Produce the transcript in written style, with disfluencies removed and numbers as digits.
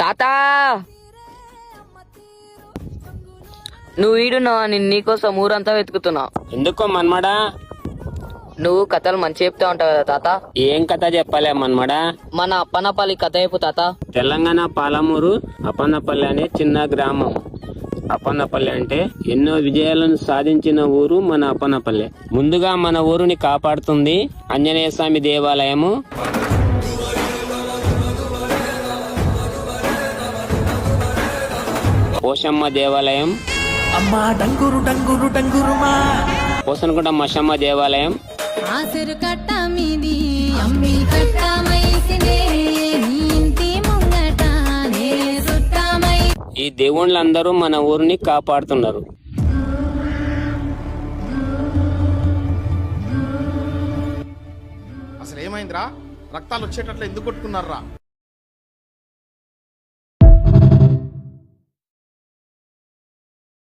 తాత నువ్వు ఈడున్నావా? నేను నీకోసం ఊరంతా వెతుకుతున్నా. ఎందుకో మన్మడా? నువ్వు కథలు మంచి చెప్తా ఉంటావు కదా తాత. ఏం కథ చెప్పాలే మన్మడా? మన అప్పన్నపల్లి కథ చెప్పు తాత. తెలంగాణ పాలమూరు అప్పన్నపల్లి అనే చిన్న గ్రామం. అప్పన్నపల్లి అంటే ఎన్నో విజయాలను సాధించిన ఊరు మన అప్పన్నపల్లి. ముందుగా మన ఊరుని కాపాడుతుంది ఆంజనేయ స్వామి దేవాలయము, పోషమ్మ దేవాలయం, పోసనకుంట మషమ్మ దేవాలయం, ఈ దేవుళ్ళందరూ మన ఊరిని కాపాడుతున్నారు. అసలు ఏమైందిరా? రక్తాలు వచ్చేటట్లు ఎందుకు కొట్టుకున్నారా?